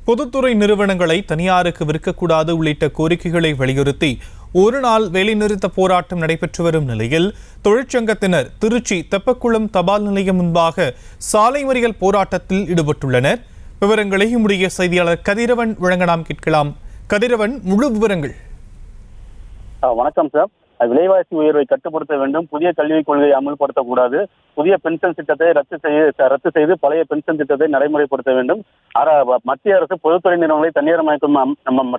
பொதுத்துறை நிறுவனங்களை தனியாருக்கு விற்கக்கூடாது உள்ளிட்ட கோரிக்கைகளை வலியுறுத்தி ஒருநாள் வேலைநிறுத்த போராட்டம் நடைபெற்று வரும் நிலையில் தொழிற்சங்கத்தினர் திருச்சி தெப்பக்குளம் தபால் நிலையம் முன்பாக சாலை மறியல் போராட்டத்தில் ஈடுபட்டுள்ளனர். விவரங்களை நம்முடைய செய்தியாளர் கதிரவன் வழங்க நாம் கேட்கலாம். கதிரவன், முழு விவரங்கள். வணக்கம் சார். விலைவாசி உயர்வை கட்டுப்படுத்த வேண்டும், புதிய கல்விக் கொள்கையை அமல்படுத்தக்கூடாது, புதிய பென்ஷன் திட்டத்தை ரத்து செய்து பழைய பென்ஷன் திட்டத்தை நடைமுறைப்படுத்த வேண்டும், மத்திய அரசு பொதுத்துறை நிறுவனங்களை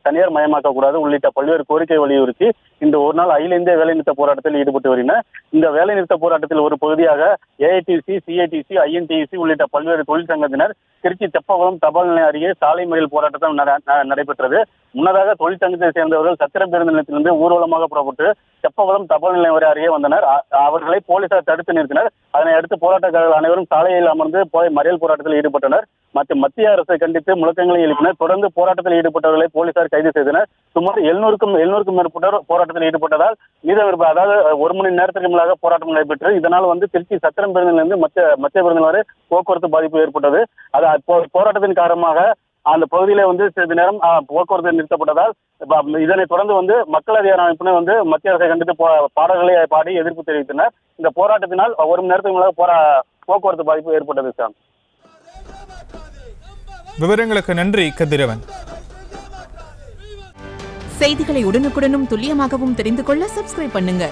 தனியார் மயமாக்க கூடாது உள்ளிட்ட பல்வேறு கோரிக்கை வலியுறுத்தி இந்த ஒரு நாள் அகில இந்திய வேலைநிறுத்த போராட்டத்தில் ஈடுபட்டு வருகின்றனர். இந்த வேலைநிறுத்த போராட்டத்தில் ஒரு பகுதியாக ஏஐடிசி, சிஐடிசி, ஐஎன்டிசி உள்ளிட்ட பல்வேறு தொழிற்சங்கத்தினர் திருச்சி தெப்பக்குளம் தபால் நிலையம் அருகே சாலை மறியல் போராட்டம் நடைபெற்றது. முன்னதாக தொழிற்சங்கத்தை சேர்ந்தவர்கள் சத்திரம் பேருந்து நிலையத்திலிருந்து ஊர்வலமாக புறப்பட்டு தெப்பக்குளம் தபால் நிலையம் வரை அருகே வந்தனர். அவர்களை போலீசார் தடுத்து நிறுத்தினர். அதனை அடுத்து போராட்டக்காரர்கள் அனைவரும் சாலையில் அமர்ந்து மறியல் போராட்டத்தில் ஈடுபட்டனர். மத்திய அரசை கண்டித்து முழக்கங்களை எழுப்பினர். தொடர்ந்து போராட்டத்தில் ஈடுபட்டவர்களை போலீசார் கைது செய்தனர். சுமார் 700க்கும் மேற்பட்டோர் போராட்டத்தில் ஈடுபட்டதால் மீதம் அதாவது ஒரு மணி நேரத்திற்கு மேலாக போராட்டம் நடைபெற்று இதனால் திருச்சி சத்திரம் பேருந்திலிருந்து மத்திய பேருந்து வரை போக்குவரத்து பாதிப்பு ஏற்பட்டது. போராட்டத்தின் காரணமாக அந்த பகுதியில சிறிது நேரம் போக்குவரத்து நிறுத்தப்பட்டதால் இதனை தொடர்ந்து மக்கள் அதிகார அமைப்பினர் மத்திய அரசை கண்டித்து பாடல்களை பாடி எதிர்ப்பு தெரிவித்தனர். இந்த போராட்டத்தினால் ஒரு மணி நேரத்துக்கு மேலாக போக்குவரத்து பாதிப்பு ஏற்பட்டது சார். விவரங்களுக்கு நன்றி கதிரவன். செய்திகளை உடனுக்குடனும் துல்லியமாகவும் தெரிந்து கொள்ள சப்ஸ்கிரைப் பண்ணுங்க.